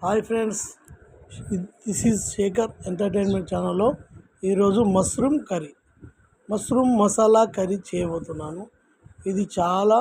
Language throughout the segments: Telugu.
Hi friends, this is Shekhar entertainment ఛానల్లో ఈరోజు మష్రూమ్ మసాలా కర్రీ చేయబోతున్నాను. ఇది చాలా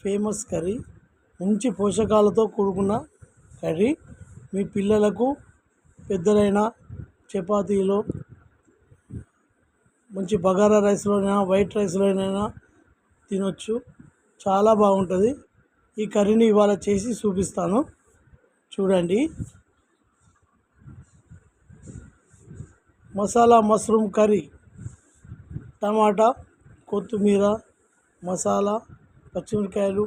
ఫేమస్ కర్రీ, మంచి పోషకాలతో కూడుకున్న కర్రీ. మీ పిల్లలకు పెద్దలైన చపాతీలో, మంచి బగారా రైస్లోనైనా వైట్ రైస్లోనైనా తినొచ్చు. చాలా బాగుంటుంది. ఈ కర్రీని ఇవాళ చేసి చూపిస్తాను, చూడండి. మసాలా మష్రూమ్ కర్రీ, టమాటా, కొత్తిమీర, మసాలా, పచ్చిమిరకాయలు,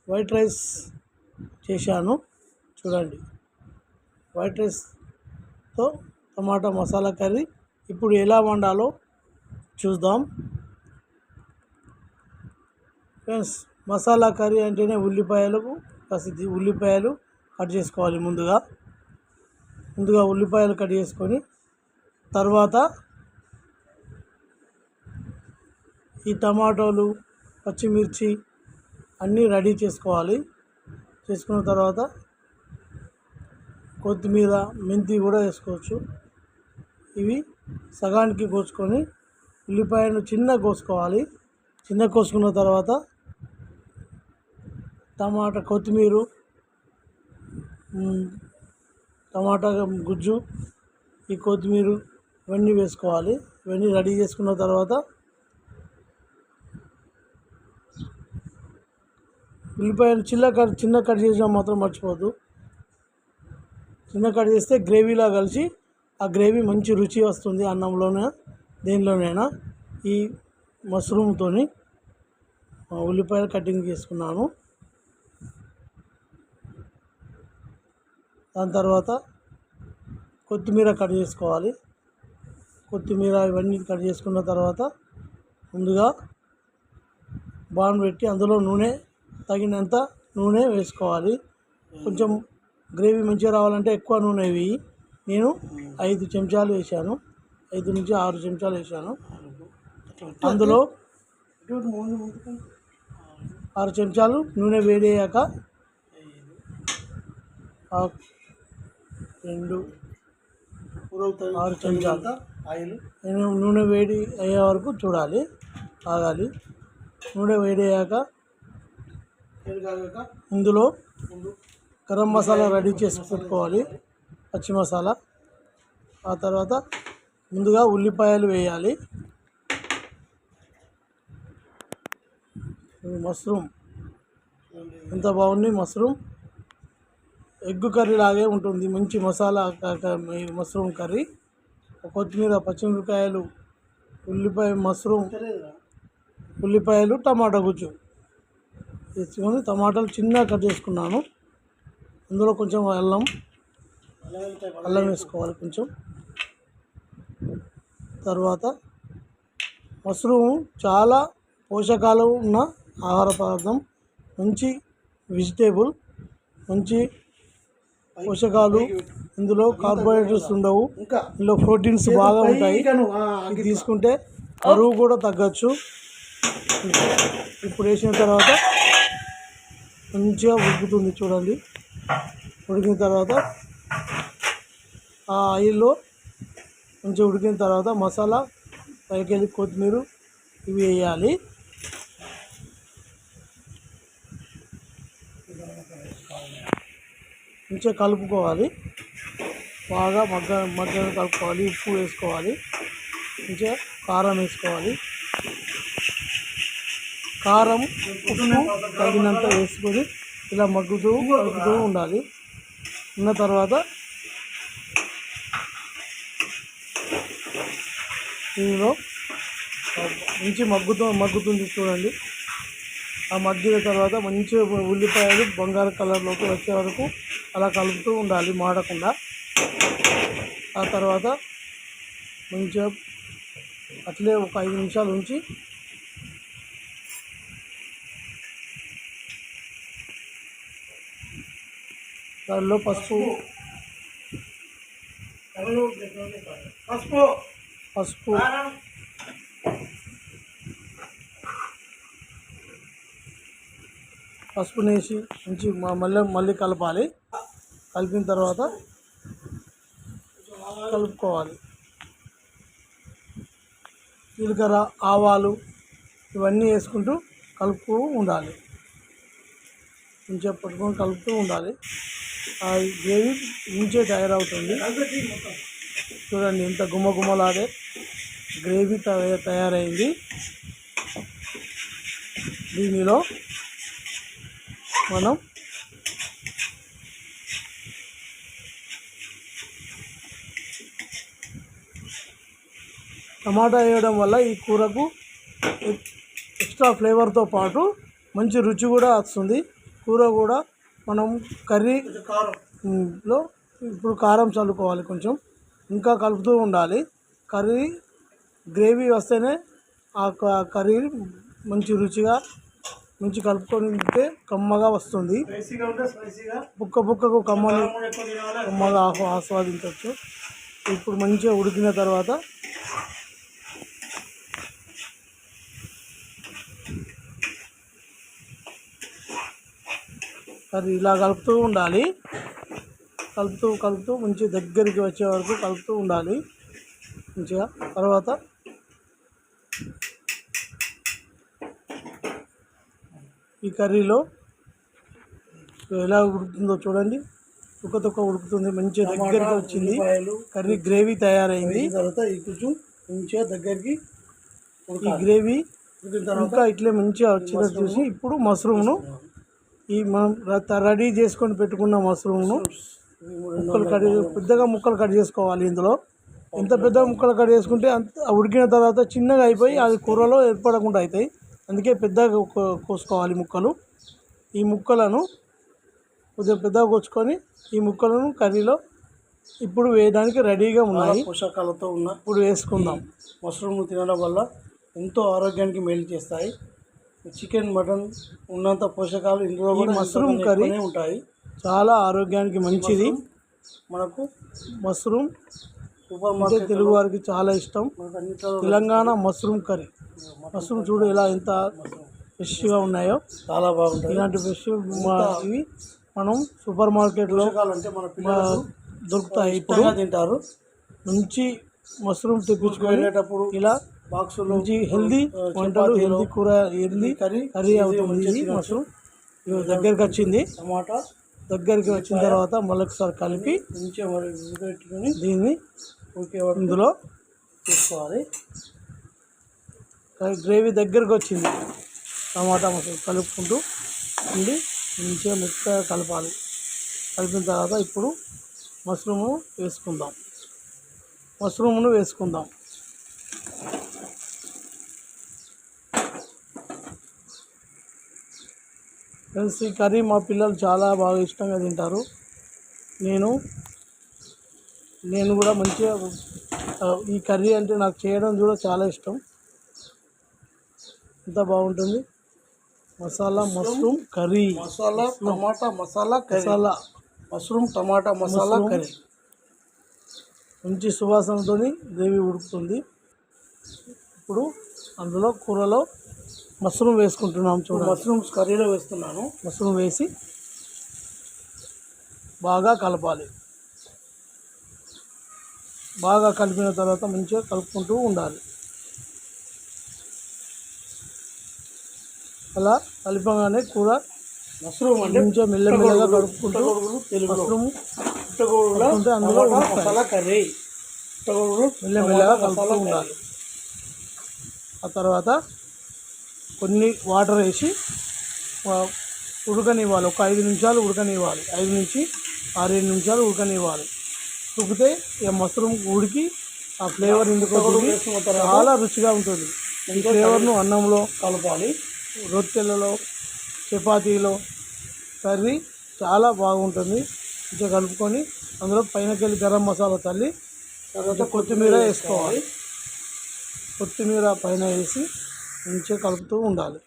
వైట్ రైస్ చేశాను. చూడండి, వైట్ రైస్తో టమాటా మసాలా కర్రీ. ఇప్పుడు ఎలా వండాలో చూద్దాం ఫ్రెండ్స్. మసాలా కర్రీ అంటేనే ఉల్లిపాయలకు ప్రసిద్ధి. ఉల్లిపాయలు కట్ చేసుకోవాలి. ముందుగా ఉల్లిపాయలు కట్ చేసుకొని తర్వాత ఈ టమాటోలు, పచ్చిమిర్చి అన్నీ రెడీ చేసుకోవాలి. చేసుకున్న తర్వాత కొత్తిమీర, మెంతి కూడా వేసుకోవచ్చు. ఇవి సగానికి కోసుకొని ఉల్లిపాయను చిన్న కోసుకోవాలి. చిన్న కోసుకున్న తర్వాత టమాటా, కొత్తిమీర, టమాటా గుజ్జు, ఈ కొత్తిమీర ఇవన్నీ వేసుకోవాలి. ఇవన్నీ రెడీ చేసుకున్న తర్వాత ఉల్లిపాయలు చిన్న కట్ చేసినా మాత్రం మర్చిపోద్దు. చిన్న కట్ చేస్తే గ్రేవీలా కలిసి ఆ గ్రేవీ మంచి రుచి వస్తుంది అన్నంలోనే, దేనిలోనైనా. ఈ మష్రూమ్తో ఉల్లిపాయలు కటింగ్ చేసుకున్నాను. దాని తర్వాత కొత్తిమీర కట్ చేసుకోవాలి. కొత్తిమీర ఇవన్నీ కట్ చేసుకున్న తర్వాత ముందుగా బాండ్ పెట్టి అందులో తగినంత నూనె వేసుకోవాలి. కొంచెం గ్రేవీ మంచిగా రావాలంటే ఎక్కువ నూనె వేయి. నేను 5 చెంచాలు వేసాను, 5 నుంచి 6 చెంచాలు వేసాను. అందులో 6 చెంచాలు నూనె వేడయ్యాక 6 చెంచాలు నేను నూనె వేడి అయ్యే వరకు చూడాలి, ఆగాలి. నూనె వేడయ్యాక ఇందులో గరం మసాలా రెడీ చేసి పెట్టుకోవాలి, పచ్చి మసాలా. ఆ తర్వాత ముందుగా ఉల్లిపాయలు వేయాలి. మష్రూమ్ ఎంత బాగుంది. మష్రూమ్ ఎగ్ కర్రీ లాగే ఉంటుంది, మంచి మసాలా మష్రూమ్ కర్రీ. కొత్తిమీర, పచ్చిమిరకాయలు, ఉల్లిపాయలు, టమాటా గుజ్జు తీసుకొని టమాటాలు చిన్నగా కట్ చేసుకున్నాను. అందులో కొంచెం అల్లం వేసుకోవాలి కొంచెం. తర్వాత మష్రూమ్ చాలా పోషకాలు ఉన్న ఆహార పదార్థం, మంచి వెజిటేబుల్, మంచి పోషకాలు. ఇందులో కార్బోహైడ్రేట్స్ ఉండవు, ఇందులో ప్రోటీన్స్ బాగా ఉంటాయి. ఇది తీసుకుంటే బరువు కూడా తగ్గచ్చు. ఇప్పుడు వేసిన తర్వాత మంచిగా ఉడుకుతుంది, చూడండి. ఉడికిన తర్వాత ఆ ఆయిల్లో మంచిగా ఉడికిన తర్వాత మసాలా, పైకెళ్ళి కొత్తిమీర ఇవి వేయాలి. మంచిగా కలుపుకోవాలి, బాగా మగ్గ కలుపుకోవాలి. ఉప్పు వేసుకోవాలి, మంచిగా కారం వేసుకోవాలి. కారం, ఉప్పు తగినంత వేసుకొని ఇలా కలుపుతూ ఉండాలి. ఉన్న తర్వాత దీనిలో మంచి మగ్గుతుంది, చూడండి. ఆ మగ్గిన తర్వాత మంచిగా ఉల్లిపాయలు బంగారు కలర్లోకి వచ్చే వరకు అలా కలుపుతూ ఉండాలి, మాడకుండా. ఆ తర్వాత మంచిగా అట్లే ఒక 5 నిమిషాలు ఉంచి దానిలో పసుపు పసుపునేసి మళ్ళీ కలపాలి. కలిపిన తర్వాత కలుపుకోవాలి. జీలకర్ర, ఆవాలు ఇవన్నీ వేసుకుంటూ కలుపుతూ ఉండాలి. మంచిగా పట్టుకొని కలుపుతూ ఉండాలి. ఆ గ్రేవీ మంచిగా తయారవుతుంది. చూడండి ఎంత గుమ్మగుమ్మలాడే గ్రేవీ తయారైంది. దీనిలో మనం టమాటా వేయడం వల్ల ఈ కూరకు ఎక్స్ట్రా ఫ్లేవర్తో పాటు మంచి రుచి కూడా వస్తుంది. కూర కూడా మనం కర్రీలో ఇప్పుడు కారం చల్లుకోవాలి. కొంచెం ఇంకా కలుపుతూ ఉండాలి. కర్రీ గ్రేవీ వస్తేనే ఆ కర్రీ మంచి రుచిగా మంచి కలుపుకొని తింటే కమ్మగా వస్తుంది. బుక్కకు కమ్మగా ఆస్వాదించవచ్చు. ఇప్పుడు మంచిగా ఉడికిన తర్వాత కర్రీ ఇలా కలుపుతూ ఉండాలి. కలుపుతూ మంచి దగ్గరికి వచ్చే వరకు కలుపుతూ ఉండాలి మంచిగా. తర్వాత ఈ కర్రీలో ఎలా ఉడుకుతుందో చూడండి. తొక్క ఉడుకుతుంది. మంచిగా దగ్గరికి వచ్చింది. కర్రీ గ్రేవీ తయారైంది. తర్వాత ఈ కొంచెం మంచిగా దగ్గరికి ఈ గ్రేవీ ఇంకా ఇట్లే మంచిగా వచ్చినట్టు చూసి ఇప్పుడు మష్రూమ్ను ఈ మనం రెడీ చేసుకొని పెట్టుకున్న మష్రూమ్ను పెద్దగా ముక్కలు కట్ చేసుకోవాలి. ఇందులో ఎంత పెద్ద ముక్కలు కట్ చేసుకుంటే అంత ఉడికిన తర్వాత చిన్నగా అయిపోయి అది కూరలో ఏర్పడకుండా అవుతాయి. అందుకే పెద్దగా కోసుకోవాలి ముక్కలు. ఈ ముక్కలను కొద్దిగా పెద్దగా కోసుకొని ఈ ముక్కలను కర్రీలో ఇప్పుడు వేయడానికి రెడీగా ఉన్నాయి. పోషకాలతో ఇప్పుడు వేసుకుందాం. మష్రూమ్ తినడం వల్ల ఎంతో ఆరోగ్యానికి మేలు చేస్తాయి. చికెన్, మటన్ ఉన్నంత పోషకాలు ఇందులో మష్రూమ్ కర్రీ ఉంటాయి. చాలా ఆరోగ్యానికి మంచిది. మనకు మష్రూమ్ సూపర్ మార్కెట్ తెలుగు వారికి చాలా ఇష్టం. Telangana mushroom curry. మష్రూమ్ చూడు ఎంత ఫ్రెష్గా ఉన్నాయో, చాలా బాగుంటాయి. ఇలాంటి ఫ్రెష్ ఇవి మనం సూపర్ మార్కెట్లో దొరుకుతాయి. ఇప్పుడు తింటారు. మంచి మష్రూమ్ తెప్పించుకునేటప్పుడు ఇలా బాక్స్ నుంచి హెల్దీ వంటలు, హెల్దీ కూర, హెల్దీ కర్రీ అవుతుంది. ఇది మష్రూమ్ దగ్గరికి వచ్చింది. టమాటా దగ్గరికి వచ్చిన తర్వాత మళ్ళొకసారి కలిపి దీన్ని ఇందులో తీసుకోవాలి. గ్రేవీ దగ్గరికి వచ్చింది. టమాటా మసాలా కలుపుకుంటూ ఉండి మంచిగా మెత్తగా కలపాలి. కలిపిన తర్వాత ఇప్పుడు మష్రూమ్ను వేసుకుందాం. ఫ్రెండ్స్, ఈ కర్రీ మా పిల్లలు చాలా బాగా ఇష్టంగా తింటారు. నేను కూడా మంచిగా ఈ కర్రీ అంటే నాకు చేయడం కూడా చాలా ఇష్టం. ఎంత బాగుంటుంది. మష్రూమ్ కర్రీ, మష్రూమ్ టమాటా మసాలా కర్రీ మంచి సువాసనతో గ్రేవీ ఉడుకుతుంది. ఇప్పుడు అందులో కూరలో మష్రూమ్ వేసుకుంటున్నాం. చూడండి, మష్రూమ్స్ కర్రీలో వేస్తున్నాను. మష్రూమ్ వేసి బాగా కలపాలి. బాగా కలిపిన తర్వాత మంచిగా కలుపుకుంటూ ఉండాలి. అలా కలిపగానే కూర మష్రూమ్ అంటే మంచిగా మెల్లమెల్లగా కలుపుకుంటూ మష్రూమ్ అందులో మసాలా కర్రీ మెల్లమెల్లగా కలుపుతూ ఉండాలి. ఆ తర్వాత కొన్ని వాటర్ వేసి ఉడకనివ్వాలి. ఒక 5 నిమిషాలు ఉడకనివ్వాలి. 5 నుంచి 6 నిమిషాలు ఉడకనివ్వాలి. ఉడికితే ఇక మష్రూమ్ ఉడికి ఆ ఫ్లేవర్ ఇందుకు చాలా రుచిగా ఉంటుంది. ఈ ఫ్లేవర్ను అన్నంలో కలపాలి, రొట్టెలలో, చపాతీలో కర్రీ చాలా బాగుంటుంది. మంచిగా కలుపుకొని అందులో పైనకెళ్ళి గరం మసాలా చల్లి తర్వాత కొత్తిమీర వేసుకోవాలి. కొత్తిమీర పైన వేసి మంచిగా కలుపుతూ ఉండాలి.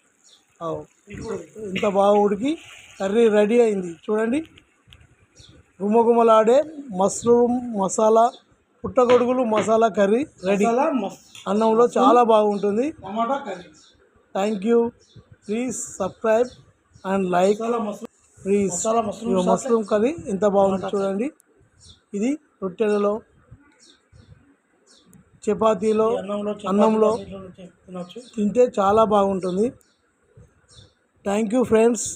ఇంత బాగా ఉడికి కర్రీ రెడీ అయింది. చూడండి, గుమగుమలాడే మష్రూమ్ మసాలా పుట్టగొడుగులు మసాలా కర్రీ రెడీ. అన్నంలో చాలా బాగుంటుంది. Thank you. Please subscribe and like. Please. Mushroom curry ఎంత బాగుంది చూడండి. ఇది రొట్టెలలో, చపాతీలో, అన్నంలో తింటే చాలా బాగుంటుంది. Thank you friends.